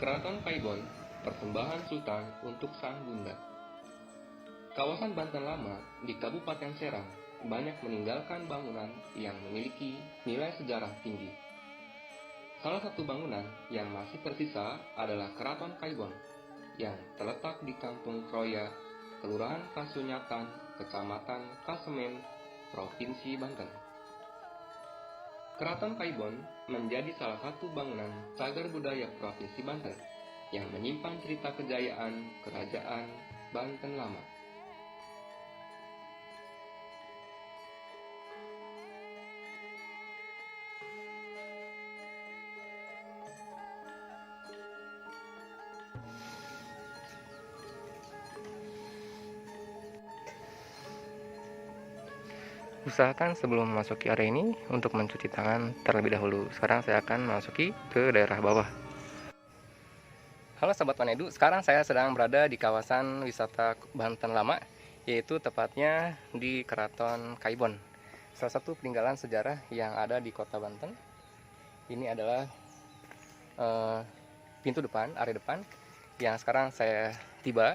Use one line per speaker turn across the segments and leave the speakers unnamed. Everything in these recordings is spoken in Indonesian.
Keraton Kaibon, persembahan Sultan untuk Sang Bunda. Kawasan Banten Lama di Kabupaten Serang banyak meninggalkan bangunan yang memiliki nilai sejarah tinggi. Salah satu bangunan yang masih tersisa adalah Keraton Kaibon yang terletak di Kampung Kroya, Kelurahan Kasunyatan, Kecamatan Kasemen, Provinsi Banten. Keraton Kaibon menjadi salah satu bangunan cagar budaya Provinsi Banten yang menyimpan cerita kejayaan Kerajaan Banten Lama.
Usahakan sebelum memasuki area ini untuk mencuci tangan terlebih dahulu. Sekarang saya akan memasuki ke daerah bawah. Halo Sobat Panedu, sekarang saya sedang berada di kawasan wisata Banten Lama, yaitu tepatnya di Keraton Kaibon, salah satu peninggalan sejarah yang ada di kota Banten. Ini adalah pintu depan, area depan, yang sekarang saya tiba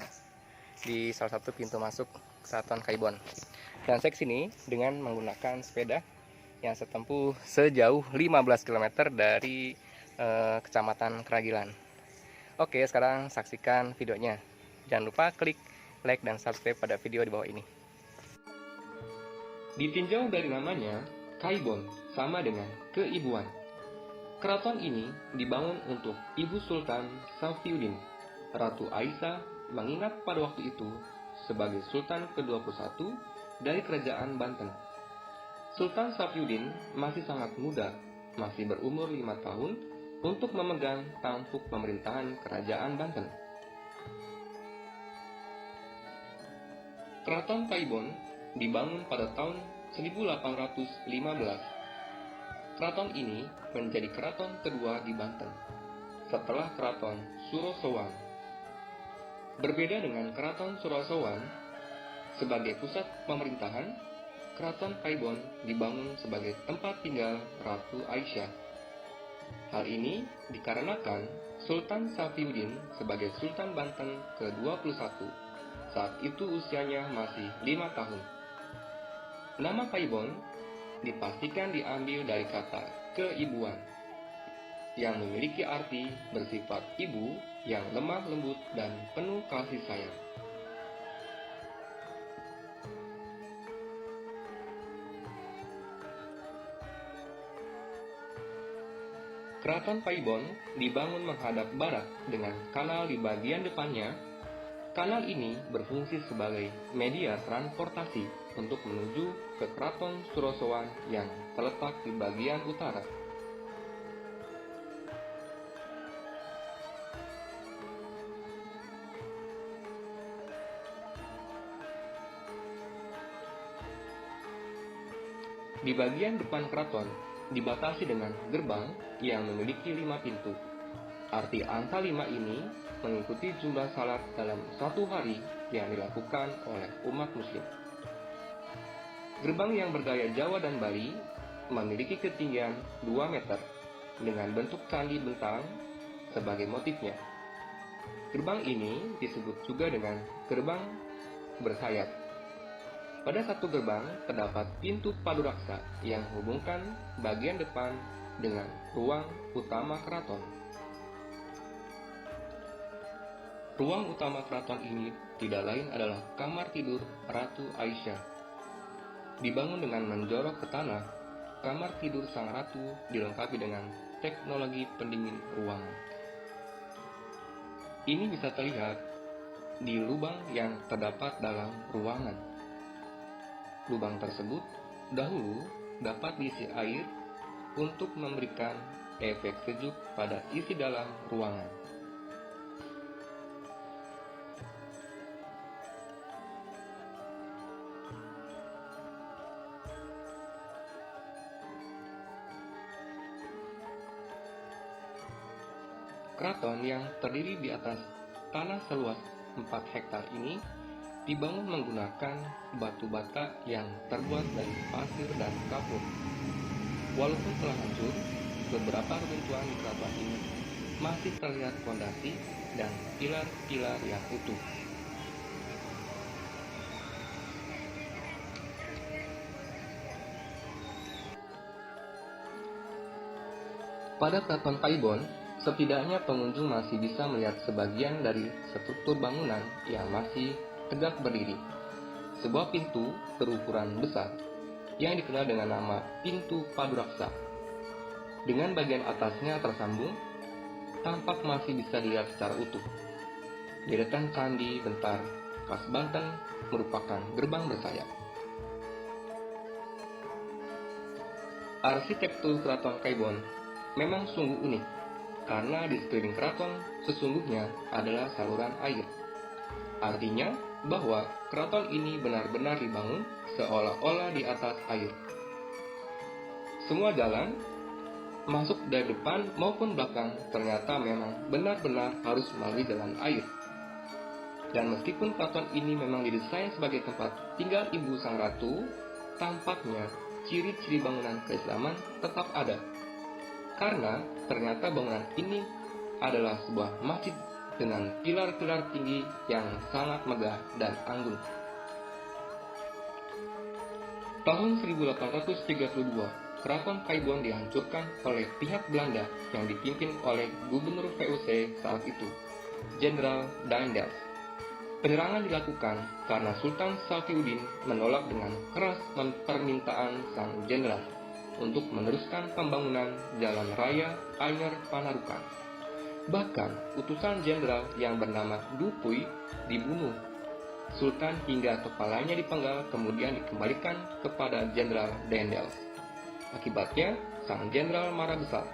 di salah satu pintu masuk Keraton Kaibon. Dan saya kesini dengan menggunakan sepeda yang setempuh sejauh 15 km dari Kecamatan Keragilan. Oke, sekarang saksikan videonya. Jangan lupa klik like dan subscribe pada video di bawah ini.
Ditinjau dari namanya, Kaibon sama dengan keibuan. Keraton ini dibangun untuk Ibu Sultan Safiuddin, Ratu Aisyah, mengingat pada waktu itu sebagai Sultan ke-21 dari Kerajaan Banten. Sultan Safiuddin masih sangat muda, masih berumur 5 tahun untuk memegang tampuk pemerintahan Kerajaan Banten. Keraton Kaibon dibangun pada tahun 1815. Keraton ini menjadi keraton kedua di Banten, setelah Keraton Surosowan. Berbeda dengan Keraton Surosowan, sebagai pusat pemerintahan, Keraton Kaibon dibangun sebagai tempat tinggal Ratu Aisyah. Hal ini dikarenakan Sultan Safiuddin sebagai Sultan Banten ke-21 saat itu usianya masih 5 tahun. Nama Kaibon dipastikan diambil dari kata keibuan yang memiliki arti bersifat ibu yang lemah lembut dan penuh kasih sayang. Keraton Kaibon dibangun menghadap barat dengan kanal di bagian depannya. Kanal ini berfungsi sebagai media transportasi untuk menuju ke Keraton Surosowan yang terletak di bagian utara. Di bagian depan keraton dibatasi dengan gerbang yang memiliki 5 pintu. Arti angka 5 ini mengikuti jumlah salat dalam satu hari yang dilakukan oleh umat muslim. Gerbang yang bergaya Jawa dan Bali memiliki ketinggian 2 meter dengan bentuk candi bentang sebagai motifnya. Gerbang ini disebut juga dengan gerbang bersayap. Pada satu gerbang terdapat pintu paduraksa yang menghubungkan bagian depan dengan ruang utama keraton. Ruang utama keraton ini tidak lain adalah kamar tidur Ratu Aisyah. Dibangun dengan menjorok ke tanah, kamar tidur sang ratu dilengkapi dengan teknologi pendingin ruangan. Ini bisa terlihat di lubang yang terdapat dalam ruangan. Lubang tersebut dahulu dapat diisi air untuk memberikan efek sejuk pada isi dalam ruangan. Keraton yang terdiri di atas tanah seluas 4 hektar ini dibangun menggunakan batu bata yang terbuat dari pasir dan kapur. Walaupun telah hancur, beberapa reruntuhan di keraton ini masih terlihat fondasi dan pilar-pilar yang utuh. Pada Keraton Kaibon, setidaknya pengunjung masih bisa melihat sebagian dari struktur bangunan yang masih tegak berdiri. Sebuah pintu berukuran besar yang dikenal dengan nama Pintu Paduraksa. Dengan bagian atasnya tersambung, tampak masih bisa dilihat secara utuh. Deretan candi Bentar khas Banten merupakan gerbang bersayap. Arsitektur Keraton Kaibon memang sungguh unik, karena di sekeliling keraton sesungguhnya adalah saluran air. Artinya bahwa keraton ini benar-benar dibangun seolah-olah di atas air. Semua jalan, masuk dari depan maupun belakang, ternyata memang benar-benar harus melalui jalan air. Dan meskipun keraton ini memang didesain sebagai tempat tinggal ibu sang ratu, tampaknya ciri-ciri bangunan keislaman tetap ada. Karena ternyata bangunan ini adalah sebuah masjid dengan pilar-pilar tinggi yang sangat megah dan anggun. Tahun 1832, Keraton Kaibon dihancurkan oleh pihak Belanda yang dipimpin oleh Gubernur VOC saat itu, Jenderal Daendels. Penyerangan dilakukan karena Sultan Safiuddin menolak dengan keras permintaan sang jenderal untuk meneruskan pembangunan jalan raya Anyer Panarukan. Bahkan, utusan jenderal yang bernama Dupuy dibunuh. Sultan hingga kepalanya dipenggal kemudian dikembalikan kepada Jenderal Daendels. Akibatnya, sang jenderal marah besar.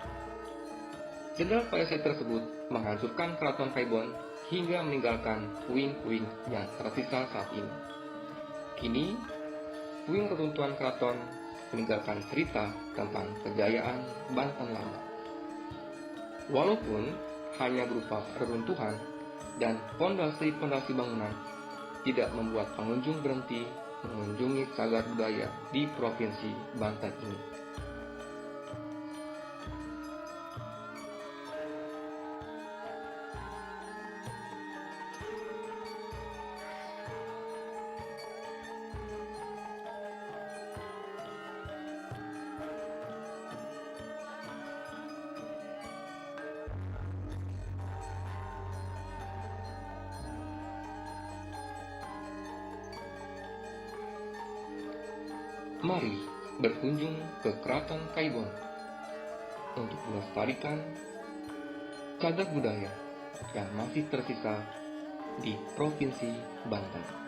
Jenderal VOC tersebut menghancurkan Keraton Kaibon hingga meninggalkan puing-puing yang tersisa saat ini. Kini, puing reruntuhan keraton meninggalkan cerita tentang kejayaan Banten lama. Walaupun hanya berupa reruntuhan dan fondasi-fondasi bangunan, tidak membuat pengunjung berhenti mengunjungi cagar budaya di Provinsi Banten ini. Mari berkunjung ke Keraton Kaibon untuk melestarikan cagar budaya yang masih tersisa di Provinsi Banten.